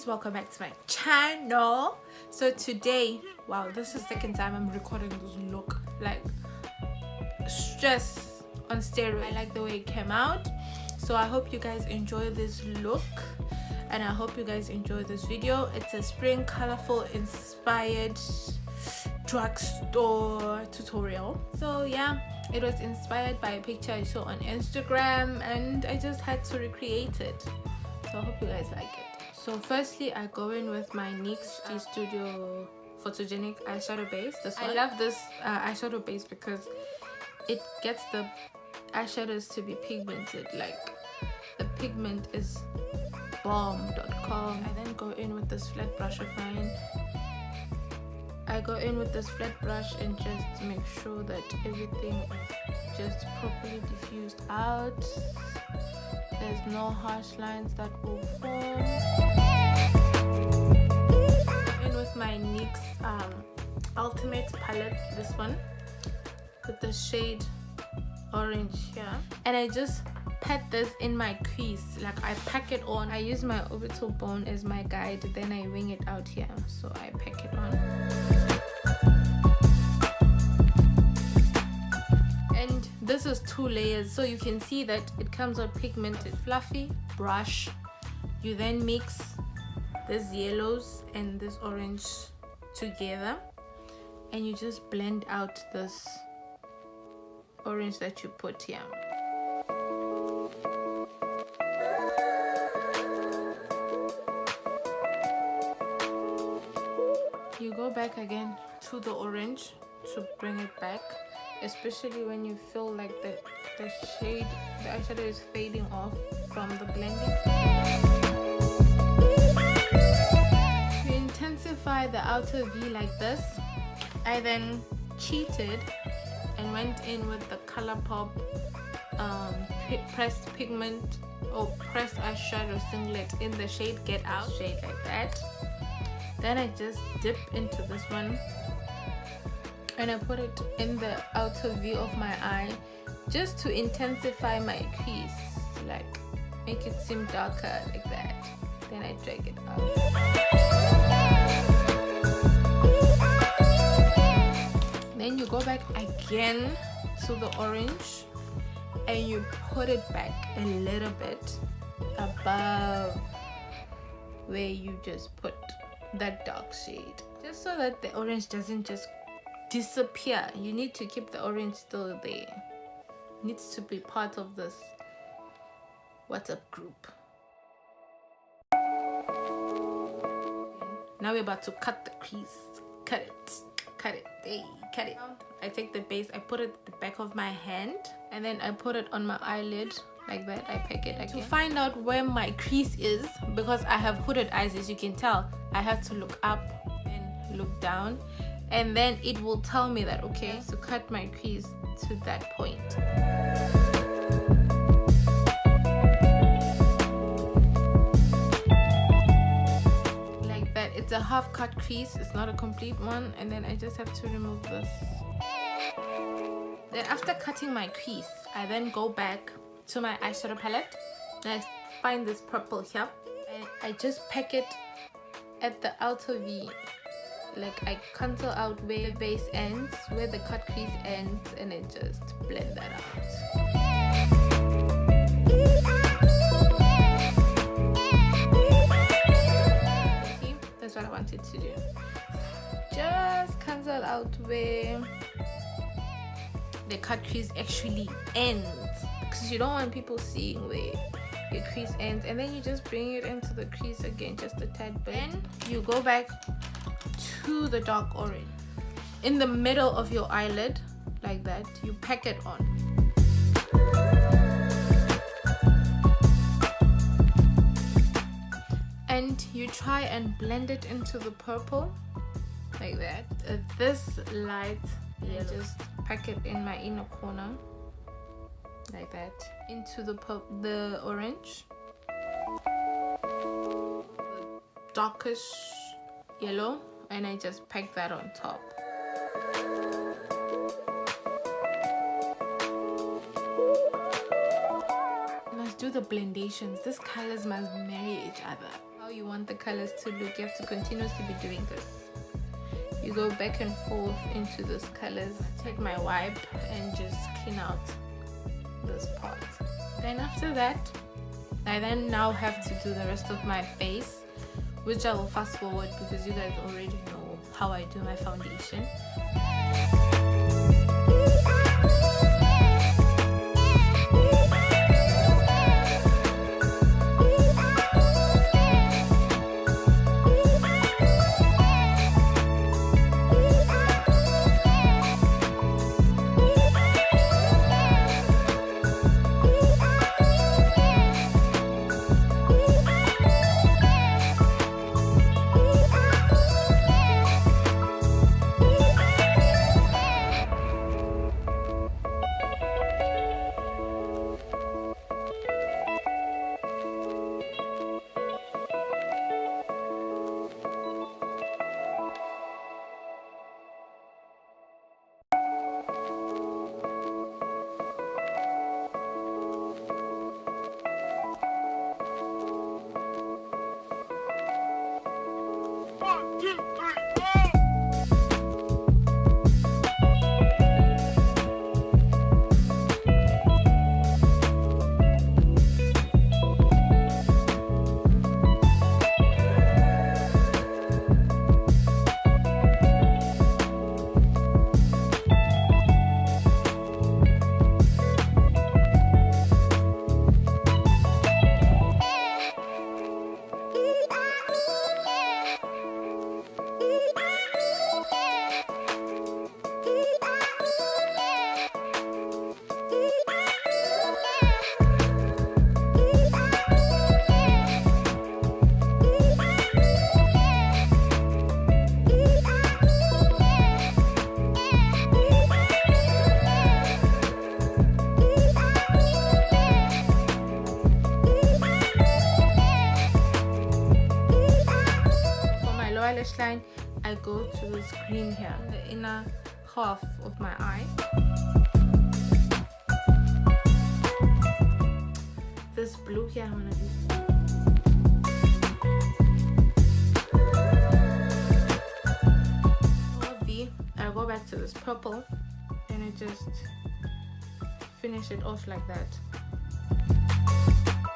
guys, welcome back to my channel. So today, wow, this is the second time I'm recording this look, like stress on steroids. I like the way it came out, so I hope you guys enjoy this look and I hope you guys enjoy this video. It's a spring colorful inspired drugstore tutorial. So yeah, it was inspired by a picture I saw on Instagram and I just had to recreate it. So I hope you guys like it. So firstly, I go in with my NYX Studio Photogenic eyeshadow base. This one. I love this eyeshadow base because it gets the eyeshadows to be pigmented. Like the pigment is bomb.com. I then go in with this flat brush of mine. I go in with this flat brush and just make sure that everything is just properly diffused out. There's no harsh lines that will form. In with my NYX Ultimate palette, this one, with the shade orange here, and I just pat this in my crease. Like I pack it on. I use my orbital bone as my guide, then I wing it out here, so I pack it on. This is 2 layers, so you can see that it comes out pigmented. Fluffy brush, you then mix these yellows and this orange together and you just blend out this orange that you put here. You go back again to the orange to bring it back, especially when you feel like the shade, the eyeshadow is fading off from the blending. To intensify the outer V like this, I then cheated and went in with the Colourpop pressed pigment or pressed eyeshadow singlet in the shade Get Out, shade like that. Then I just dip into this one and I put it in the outer V of my eye just to intensify my crease, like make it seem darker like that. Then I drag it out. Then you go back again to the orange and you put it back a little bit above where you just put that dark shade, just so that the orange doesn't just disappear. You need to keep the orange still there. It needs to be part of this WhatsApp group. Now we're about to cut the crease. Cut it, hey, cut it. I take the base, I put it at the back of my hand and then I put it on my eyelid like that. I pack it again. To find out where my crease is, because I have hooded eyes, as you can tell, I have to look up and look down, and then it will tell me that okay, so cut my crease to that point. Like that. It's a half cut crease, it's not a complete one, and then I just have to remove this. Then after cutting my crease, I then go back to my eyeshadow palette and I find this purple here and I just pack it at the outer V. Like I cancel out where the base ends, where the cut crease ends, and I just blend that out. See, that's what I wanted to do. Just cancel out where the cut crease actually ends, because you don't want people seeing where your crease ends, and then you just bring it into the crease again just a tad bit. Then you go back to the dark orange in the middle of your eyelid like that. You pack it on. And you try and blend it into the purple like that. This light yellow, just pack it in my inner corner like that into the orange, the darkish yellow, and I just pack that on top. Let's do the blendations. These colors must marry each other. how you want the colors to look. You have to continuously be doing this. You go back and forth into those colors. Take my wipe and just clean out this part. Then after that, I then now have to do the rest of my face, which I will fast forward because you guys already know how I do my foundation. Line, I go to this green here, the inner half of my eye. This blue here, I want to use. I go back to this purple and I just finish it off like that.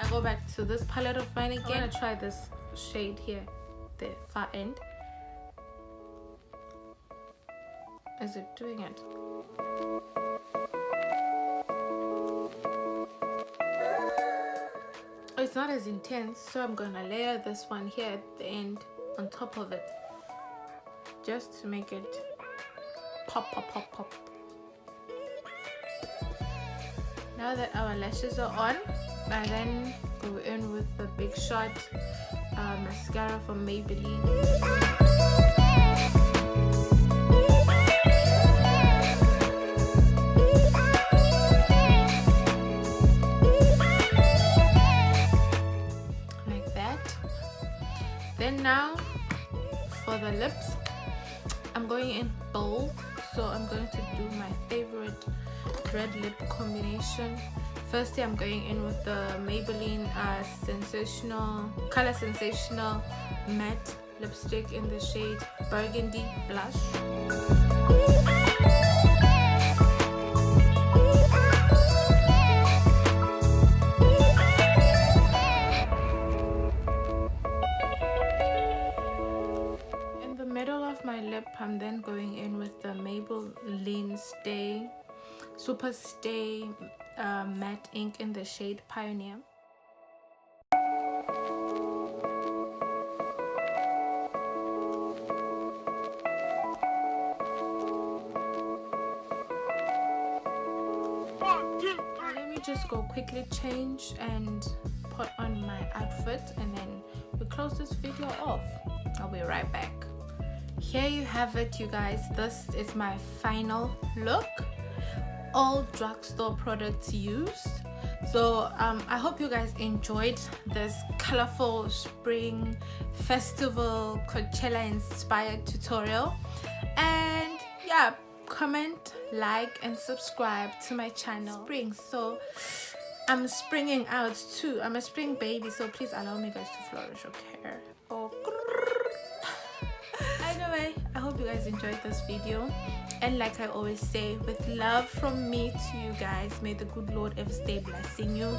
I go back to this palette of mine again. I'm gonna try this shade here, the far end. Is it doing it? It's not as intense, so I'm gonna layer this one here at the end on top of it, just to make it pop, pop, pop, pop. Now that our lashes are on, I then go in with the Big Shot mascara from Maybelline. Then now for the lips, I'm going in bold, so I'm going to do my favorite red lip combination. Firstly, I'm going in with the Maybelline ColorSensational matte lipstick in the shade Burgundy Blush. I'm then going in with the Maybelline Superstay matte ink in the shade Pioneer. Let me just go quickly change and put on my outfit, and then we close this video off. I'll be right back. Here you have it, you guys. This is my final look. All drugstore products used. So I hope you guys enjoyed this colorful spring festival Coachella inspired tutorial. And yeah, comment, like and subscribe to my channel. Spring, so I'm springing out too. I'm a spring baby, so please allow me guys to flourish, okay? Oh. Anyway, I hope you guys enjoyed this video, and like I always say, with love from me to you guys, may the good Lord ever stay blessing you.